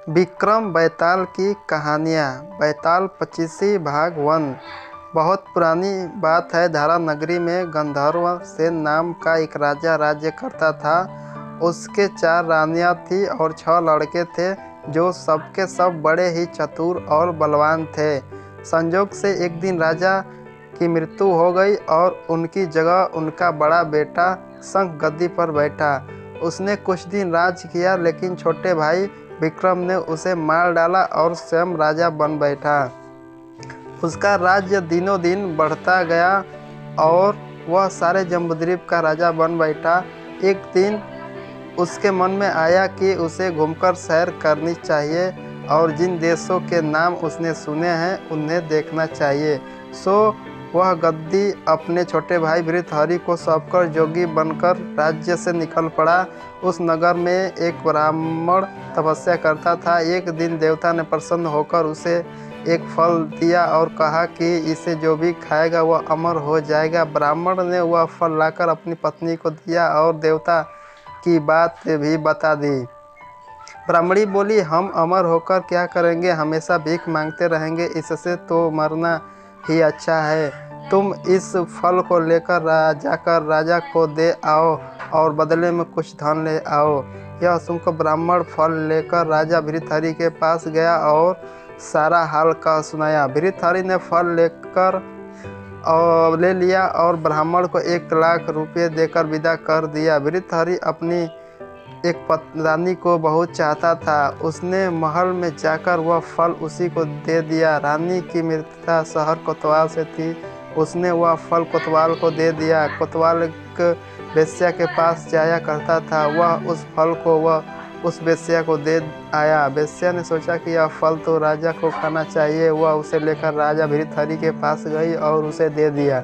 विक्रम बैताल की कहानियाँ। बैताल पचीसी भाग 1। बहुत पुरानी बात है। धारा नगरी में गंधर्व सेन नाम का एक राजा राज्य करता था। उसके 4 रानियाँ थीं और 6 लड़के थे जो सबके सब बड़े ही चतुर और बलवान थे। संयोग से एक दिन राजा की मृत्यु हो गई और उनकी जगह उनका बड़ा बेटा शंख गद्दी पर बैठा। उसने कुछ दिन राज किया, लेकिन छोटे भाई विक्रम ने उसे मार डाला और स्वयं राजा बन बैठा। उसका राज्य दिनों दिन बढ़ता गया और वह सारे जम्बूद्वीप का राजा बन बैठा। एक दिन उसके मन में आया कि उसे घूमकर सैर करनी चाहिए और जिन देशों के नाम उसने सुने हैं उन्हें देखना चाहिए। सो वह गद्दी अपने छोटे भाई भृतहरि को सौंपकर जोगी बनकर राज्य से निकल पड़ा। उस नगर में एक ब्राह्मण तपस्या करता था। एक दिन देवता ने प्रसन्न होकर उसे एक फल दिया और कहा कि इसे जो भी खाएगा वह अमर हो जाएगा। ब्राह्मण ने वह फल लाकर अपनी पत्नी को दिया और देवता की बात भी बता दी। ब्राह्मणी बोली, हम अमर होकर क्या करेंगे, हमेशा भीख मांगते रहेंगे, इससे तो मरना ही अच्छा है। तुम इस फल को लेकर जाकर राजा को दे आओ और बदले में कुछ धन ले आओ। यह सुनकर ब्राह्मण फल लेकर राजा भृतहरि के पास गया और सारा हाल कह सुनाया। भृतहरि ने फल लेकर ले लिया और ब्राह्मण को 1 लाख रुपये देकर विदा कर दिया। भृतहरि अपनी एक रानी को बहुत चाहता था। उसने महल में जाकर वह फल उसी को दे दिया। रानी की मृत्यु शहर कोतवाल से थी। उसने वह फल कोतवाल को दे दिया। कोतवाल एक वेश्या के पास जाया करता था। वह उस फल को उस वेश्या को दे आया। वेश्या ने सोचा कि यह फल तो राजा को खाना चाहिए। वह उसे लेकर राजा भृतहरि के पास गई और उसे दे दिया।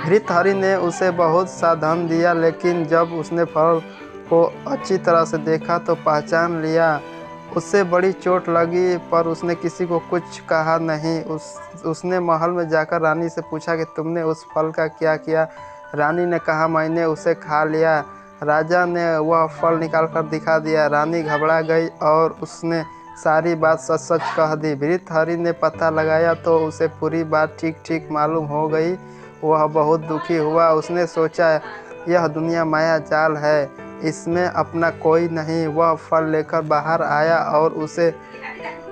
भृतहरि ने उसे बहुत सा धन दिया, लेकिन जब उसने फल को अच्छी तरह से देखा तो पहचान लिया। उससे बड़ी चोट लगी, पर उसने किसी को कुछ कहा नहीं। उसने महल में जाकर रानी से पूछा कि तुमने उस फल का क्या किया। रानी ने कहा, मैंने उसे खा लिया। राजा ने वह फल निकालकर दिखा दिया। रानी घबरा गई और उसने सारी बात सच सच कह दी। भृतहरि ने पता लगाया तो उसे पूरी बात ठीक ठीक मालूम हो गई। वह बहुत दुखी हुआ। उसने सोचा, यह दुनिया माया जाल है, इसमें अपना कोई नहीं। वह फल लेकर बाहर आया और उसे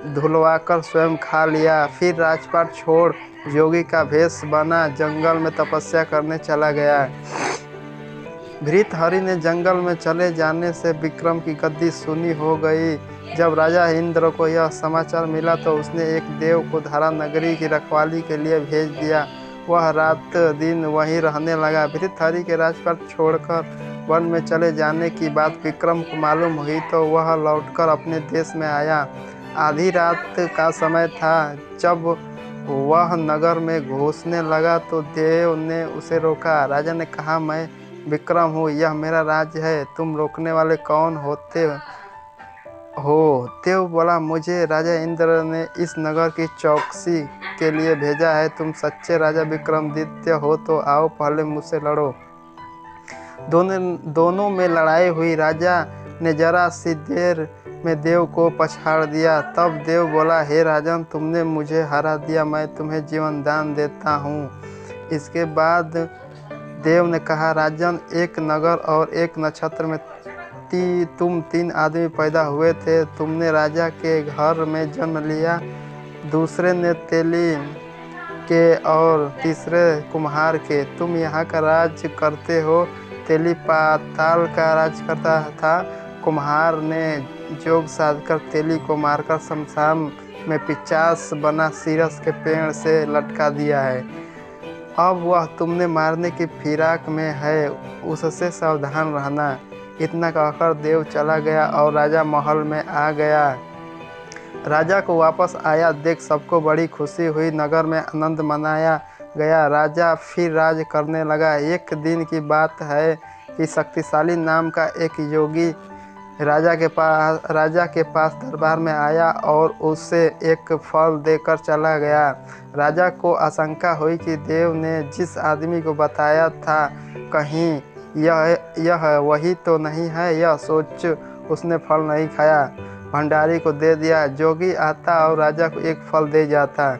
धुलवाकर स्वयं खा लिया। फिर राजपाट छोड़ योगी का भेष बना जंगल में तपस्या करने चला गया। भृतहरि ने जंगल में चले जाने से विक्रम की गद्दी सुनी हो गई। जब राजा इंद्र को यह समाचार मिला तो उसने एक देव को धारा नगरी की रखवाली के लिए भेज दिया। वह रात दिन वहीं रहने लगा। भृतहरि के राजपाट छोड़कर वन में चले जाने की बात विक्रम को मालूम हुई तो वह लौटकर अपने देश में आया। आधी रात का समय था। जब वह नगर में घुसने लगा तो देव ने उसे रोका। राजा ने कहा, मैं विक्रम हूँ, यह मेरा राज्य है, तुम रोकने वाले कौन होते हो? देव बोला, मुझे राजा इंद्र ने इस नगर की चौकसी के लिए भेजा है। तुम सच्चे राजा विक्रमादित्य हो तो आओ, पहले मुझसे लड़ो। दोनों में लड़ाई हुई। राजा ने जरा सी देर में देव को पछाड़ दिया। तब देव बोला, हे राजन, तुमने मुझे हरा दिया, मैं तुम्हें जीवन दान देता हूँ। इसके बाद देव ने कहा, राजन, एक नगर और एक नक्षत्र में तुम 3 आदमी पैदा हुए थे। तुमने राजा के घर में जन्म लिया, दूसरे ने तेली के और तीसरे कुम्हार के। तुम यहाँ का राज करते हो। तेली पाताल का राज करता था। कुम्हार ने जोग साधकर तेली को मारकर शमशान में 50 बना सीरस के पेड़ से लटका दिया है। अब वह तुमने मारने की फिराक में है, उससे सावधान रहना। इतना कहकर देव चला गया और राजा महल में आ गया। राजा को वापस आया देख सबको बड़ी खुशी हुई। नगर में आनंद मनाया गया। राजा फिर राज करने लगा। एक दिन की बात है कि शक्तिशाली नाम का एक योगी राजा के पास दरबार में आया और उसे एक फल देकर चला गया। राजा को आशंका हुई कि देव ने जिस आदमी को बताया था कहीं यह वही तो नहीं है। यह सोच उसने फल नहीं खाया। भंडारी को दे दिया। जोगी आता और राजा को एक फल दे जाता।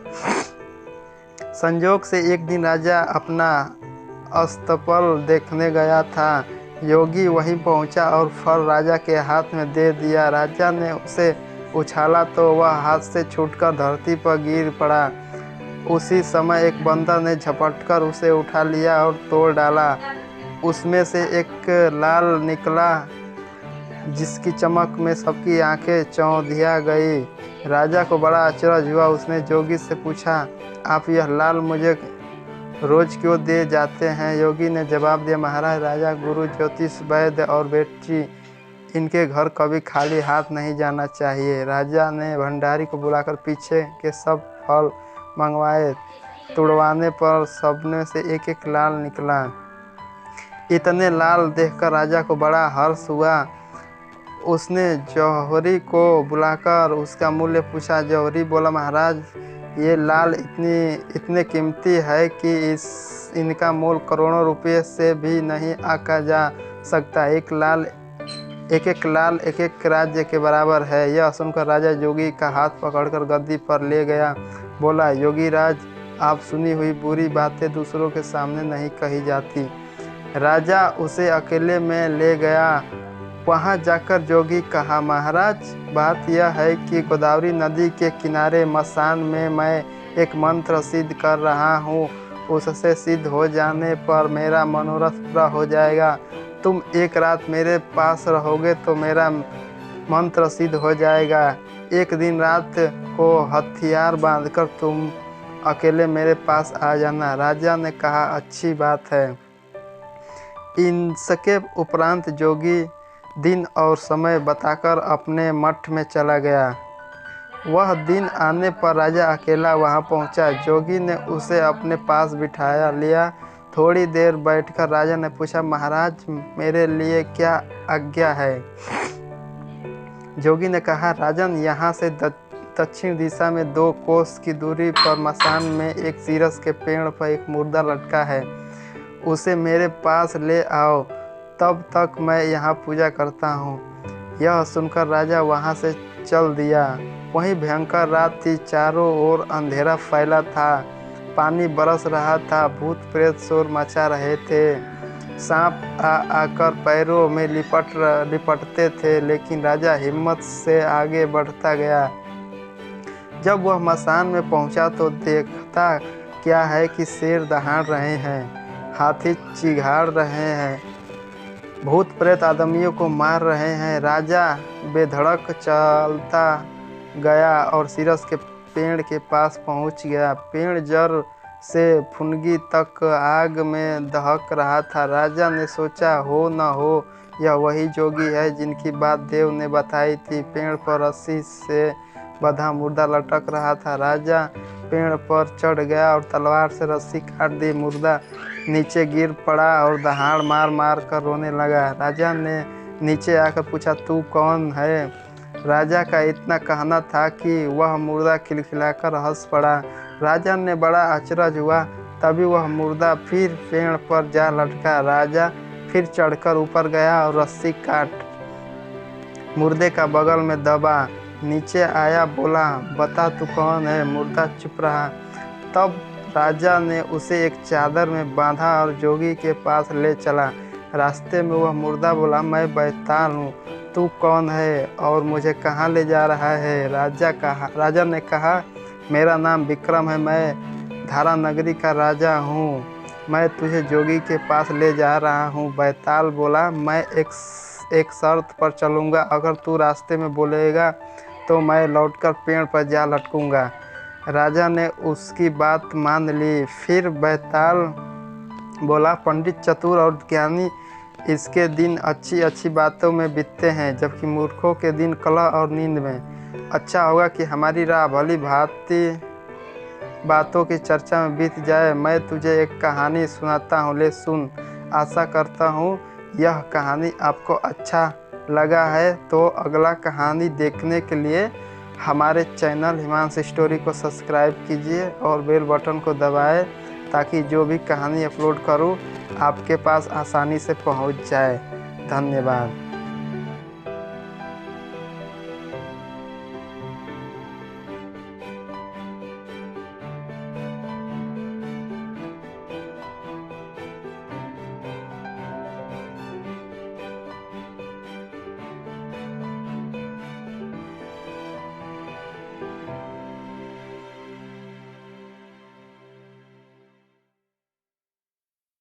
संजोग से एक दिन राजा अपना अस्तबल देखने गया था। योगी वहीं पहुंचा और फल राजा के हाथ में दे दिया। राजा ने उसे उछाला तो वह हाथ से छूटकर धरती पर गिर पड़ा। उसी समय एक बंदर ने झपटकर उसे उठा लिया और तोड़ डाला। उसमें से एक लाल निकला जिसकी चमक में सबकी आंखें चौंधिया गई। राजा को बड़ा अचरज हुआ। उसने जोगी से पूछा, आप यह लाल मुझे रोज क्यों दे जाते हैं? योगी ने जवाब दिया, महाराज, राजा, गुरु, ज्योतिष, वैद्य और बेटी, इनके घर कभी खाली हाथ नहीं जाना चाहिए। राजा ने भंडारी को बुलाकर पीछे के सब फल मंगवाए। तुड़वाने पर सबने से एक एक लाल निकला। इतने लाल देखकर राजा को बड़ा हर्ष हुआ। उसने जौहरी को बुलाकर उसका मूल्य पूछा। जौहरी बोला, महाराज, ये लाल इतने कीमती है कि इनका मूल करोड़ों रुपये से भी नहीं आंका जा सकता। एक लाल एक एक राज्य के बराबर है। यह सुनकर राजा जोगी का हाथ पकड़कर गद्दी पर ले गया। बोला, योगी राज, आप सुनी हुई बुरी बातें दूसरों के सामने नहीं कही जाती। राजा उसे अकेले में ले गया। वहाँ जाकर जोगी कहा, महाराज, बात यह है कि गोदावरी नदी के किनारे मसान में मैं एक मंत्र सिद्ध कर रहा हूँ। उससे सिद्ध हो जाने पर मेरा मनोरथ पूरा हो जाएगा। तुम एक रात मेरे पास रहोगे तो मेरा मंत्र सिद्ध हो जाएगा। एक दिन रात को हथियार बांधकर तुम अकेले मेरे पास आ जाना। राजा ने कहा, अच्छी बात है। इनके उपरांत जोगी दिन और समय बताकर अपने मठ में चला गया। वह दिन आने पर राजा अकेला वहां पहुंचा। जोगी ने उसे अपने पास बिठाया लिया। थोड़ी देर बैठकर राजा ने पूछा, महाराज, मेरे लिए क्या आज्ञा है? जोगी ने कहा, राजन, यहाँ से दक्षिण दिशा में 2 कोस की दूरी पर मसान में एक सीरस के पेड़ पर एक मुर्दा लटका है। उसे मेरे पास ले आओ, तब तक मैं यहाँ पूजा करता हूँ। यह सुनकर राजा वहाँ से चल दिया। वहीं भयंकर रात थी। चारों ओर अंधेरा फैला था। पानी बरस रहा था। भूत प्रेत शोर मचा रहे थे। सांप आकर पैरों में लिपटते थे, लेकिन राजा हिम्मत से आगे बढ़ता गया। जब वह मसान में पहुंचा तो देखता क्या है कि शेर दहाड़ रहे हैं, हाथी चिघाड़ रहे हैं, भूत प्रेत आदमियों को मार रहे हैं। राजा बेधड़क चलता गया और सीरस के पेड़ के पास पहुंच गया। पेड़ जड़ से फुनगी तक आग में दहक रहा था। राजा ने सोचा, हो न हो यह वही जोगी है जिनकी बात देव ने बताई थी। पेड़ पर रस्सी से बंधा मुर्दा लटक रहा था। राजा पेड़ पर चढ़ गया और तलवार से रस्सी काट दी। मुर्दा नीचे गिर पड़ा और दहाड़ मार मार कर रोने लगा। राजा ने नीचे आकर पूछा, तू कौन है? राजा का इतना कहना था कि वह मुर्दा खिलखिलाकर हंस पड़ा। राजा ने बड़ा अचरज हुआ। तभी वह मुर्दा फिर पेड़ पर जा लटका। राजा फिर चढ़कर ऊपर गया और रस्सी काट मुर्दे का बगल में दबा। नीचे आया, बोला, बता तू कौन है? मुर्दा चुप रहा। तब राजा ने उसे एक चादर में बांधा और जोगी के पास ले चला। रास्ते में वह मुर्दा बोला, मैं बैताल हूँ, तू कौन है और मुझे कहाँ ले जा रहा है? राजा ने कहा, मेरा नाम विक्रम है, मैं धारा नगरी का राजा हूँ, मैं तुझे जोगी के पास ले जा रहा हूँ। बैताल बोला, मैं एक शर्त पर चलूँगा, अगर तू रास्ते में बोलेगा तो मैं लौटकर पेड़ पर जा लटकूँगा। राजा ने उसकी बात मान ली। फिर बैताल बोला, पंडित चतुर और ज्ञानी इसके दिन अच्छी अच्छी बातों में बीतते हैं, जबकि मूर्खों के दिन कलह और नींद में। अच्छा होगा कि हमारी राह भली भांति बातों की चर्चा में बीत जाए। मैं तुझे एक कहानी सुनाता हूँ, ले सुन। आशा करता हूँ यह कहानी आपको अच्छा लगा है। तो अगला कहानी देखने के लिए हमारे चैनल हिमांशु स्टोरी को सब्सक्राइब कीजिए और बेल बटन को दबाएं, ताकि जो भी कहानी अपलोड करूं आपके पास आसानी से पहुंच जाए। धन्यवाद।